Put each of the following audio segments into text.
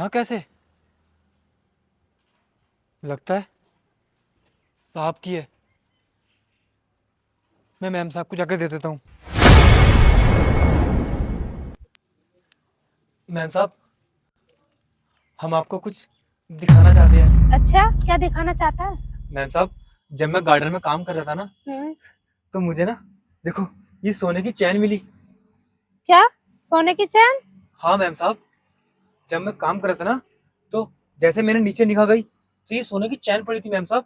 यहाँ कैसे? लगता है साहब की है। मैं मैम साहब को जाकर दे देता हूँ। मैम साहब, हम आपको कुछ दिखाना चाहते हैं। अच्छा, क्या दिखाना चाहता है? मैम साहब, जब मैं गार्डन में काम कर रहा था ना, हम्म। तो मुझे ना, देखो, ये सोने की चैन मिली। क्या? सोने की चैन? हाँ मैम साहब, जब मैं काम कर रहा था ना, तो जैसे मैंने नीचे निगाह गई तो ये सोने की चैन पड़ी थी मैम साहब।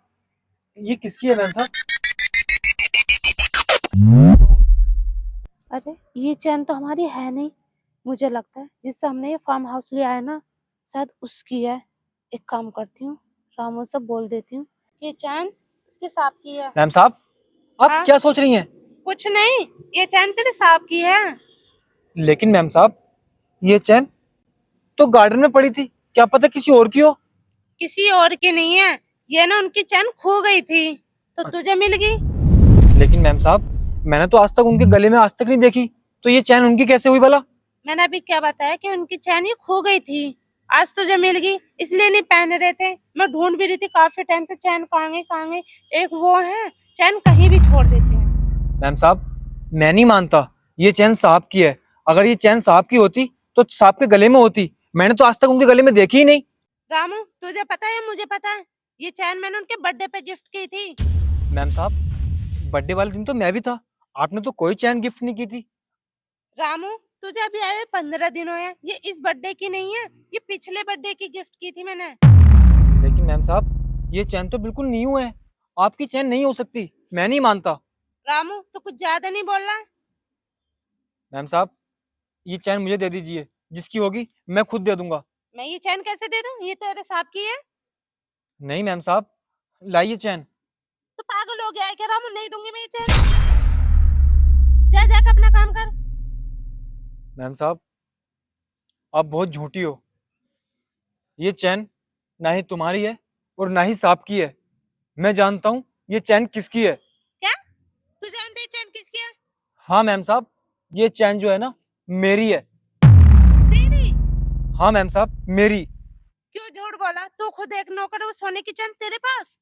ये किसकी है मैम साहब? अरे, ये चैन तो हमारी है नहीं। मुझे लगता है जिससे हमने ये फार्म हाउस लिया है ना, शायद उसकी है। एक काम करती हूँ, रामू से बोल देती हूँ ये चैन उसके सांप की है। मैम साहब, आप हाँ? क्या सोच रही हैं? कुछ नहीं, ये चैन तेरे सांप की है। लेकिन मैम साहब, ये चैन तो गार्डन में पड़ी थी, क्या पता किसी और की हो। किसी और की नहीं है, ये ना उनकी चैन खो गई थी तो तुझे मिल गई। लेकिन मैम साहब, मैंने तो आज तक उनके गले में आज तक नहीं देखी, तो ये चैन उनकी कैसे हुई भला? मैंने अभी क्या बताया कि उनकी चैन ही खो गई थी, आज तुझे मिल गई इसलिए नहीं पहन रहे थे। मैं ढूंढ भी रही थी काफी टाइम से, चैन कहाँ गई। एक वो है, चैन कहीं भी छोड़ देते हैं। मैम साहब, मैं नहीं मानता ये चैन साहब की है। अगर ये चैन साहब की होती तो साहब के गले में होती। मैंने तो आज तक उनके गले में देखी ही नहीं। रामू, तुझे पता है मुझे पता है, ये चैन मैंने उनके बर्थडे पे गिफ्ट की थी। मैम साहब, बर्थडे वाले दिन तो मैं भी था, आपने तो कोई चैन गिफ्ट नहीं की थी। रामू, तुझे अभी आए 15 दिन हुए हैं, ये इस बर्थडे की नहीं है, ये पिछले बर्थडे की गिफ्ट की थी मैंने। लेकिन मैम साहब, ये चैन तो बिल्कुल न्यू है, आपकी चैन नहीं हो सकती, मैं नहीं मानता। रामू, तो कुछ ज्यादा नहीं बोल रहा है? मैम साहब, ये चैन मुझे दे दीजिए, जिसकी होगी मैं खुद दे दूंगा। मैं ये चैन कैसे दे दूं, ये तेरे सांप की है। नहीं मैम साहब, लाइए चैन। तो पागल हो गया है क्या रामू? नहीं दूंगी मैं ये चैन। जा जाकर अपना काम कर। मैम साहब, आप बहुत झूठी हो। ये चैन ना ही तुम्हारी है और ना ही सांप की है। मैं जानता हूँ ये चैन किसकी है। क्या? तू जानती है चैन किसकी है? हाँ मैम साहब, ये चैन जो है ना, मेरी है। तेरी? हाँ मैम साहब, मेरी। क्यों झूठ बोला? तू खुद एक नौकर है, वो सोने की चैन तेरे पास?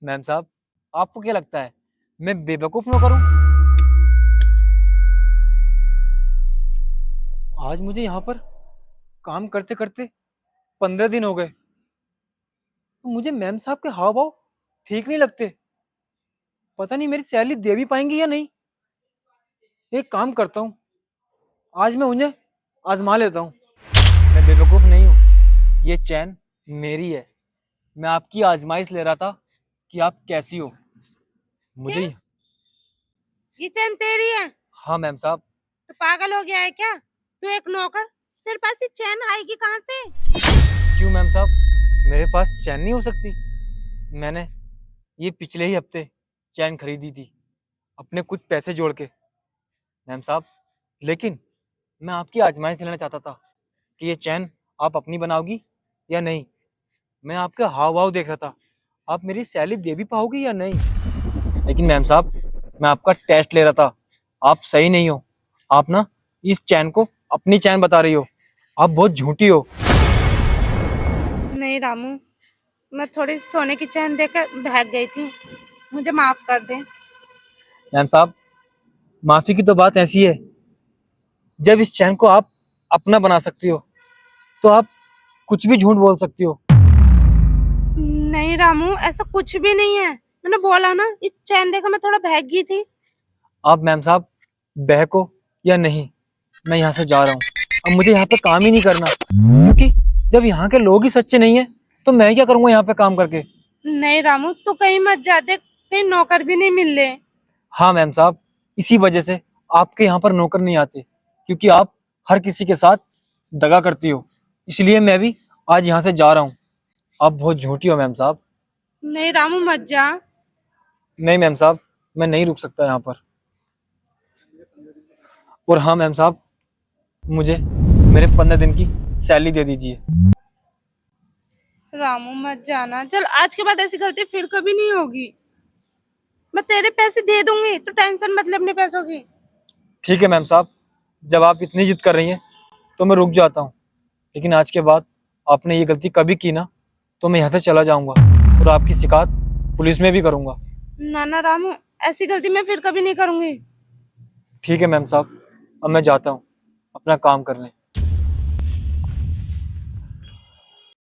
मैम साहब, आपको क्या लगता है मैं बेवकूफ ना करूं? आज मुझे यहाँ पर काम करते करते 15 दिन हो गए, तो मुझे मैम साहब के हाव भाव ठीक नहीं लगते। पता नहीं मेरी सैलरी दे भी पाएंगी या नहीं। एक काम करता हूँ, आज मैं उन्हें आजमा लेता हूँ। मैं बेवकूफ नहीं हूँ, ये चैन मेरी है। मैं आपकी आजमाइश ले रहा था कि आप कैसी हो। क्या? मुझे ये चैन तेरी है? हाँ मैम साहब। तो पागल हो गया है क्या? तू एक नौकर, तेरे पास ये चैन आएगी कहाँ से? क्यों मैम साहब, मेरे पास चैन नहीं हो सकती? मैंने ये पिछले ही हफ्ते चैन खरीदी थी, अपने कुछ पैसे जोड़ के मैम साहब। लेकिन मैं आपकी आजमाइश लेना चाहता था कि ये चैन आप अपनी बनाओगी या नहीं। मैं आपका हाव भाव देख रहा था, आप मेरी सैलरी दे भी पाओगी या नहीं। लेकिन मैम साहब, मैं आपका टेस्ट ले रहा था, आप सही नहीं हो। आप ना इस चैन को अपनी चैन बता रही हो, आप बहुत झूठी हो। नहीं रामू, मैं थोड़ी सोने की चैन देकर भाग गई थी, मुझे माफ कर दे। मैम साहब, माफी की तो बात ऐसी है, जब इस चैन को आप अपना बना सकती हो तो आप कुछ भी झूठ बोल सकती हो। नहीं रामू, ऐसा कुछ भी नहीं है, मैंने बोला ना इस चैन देखकर मैं थोड़ा भाग गई थी। आप मैम साहब बहको या नहीं, मैं यहाँ से जा रहा हूँ। अब मुझे यहाँ पे काम ही नहीं करना, क्योंकि जब यहाँ के लोग ही सच्चे नहीं है तो मैं क्या करूँगा यहाँ पे काम करके। नहीं रामू, तू कहीं मत जा, देख कहीं नौकर भी नहीं मिल रहे। हाँ मैम साहब, इसी वजह से आपके यहाँ पर नौकर नहीं आते, क्योंकि आप हर किसी के साथ दगा करती हो। इसलिए मैं भी आज यहाँ से जा रहा हूँ। आप बहुत झूठी हो मैम साहब। नहीं रामू, मत जा। नहीं मैम साहब, मैं नहीं रुक सकता यहाँ पर। और हाँ मैम साहब, मुझे मेरे 15 दिन की सैलरी दे दीजिए। रामू मत जाना, चल आज के बाद ऐसी गलती फिर कभी नहीं होगी। मैं तेरे पैसे दे दूंगी, तो टेंशन मत ले अपने पैसों की। ठीक है मैम साहब, जब आप इतनी जिद कर रही हैं तो मैं रुक जाता हूँ, लेकिन आज के बाद आपने ये गलती कभी की ना तो मैं यहाँ से चला जाऊंगा और आपकी शिकायत पुलिस में भी करूंगा। ना रामू, ऐसी गलती मैं फिर कभी नहीं करूंगी। ठीक है मैम साहब, अब मैं जाता हूँ अपना काम करने।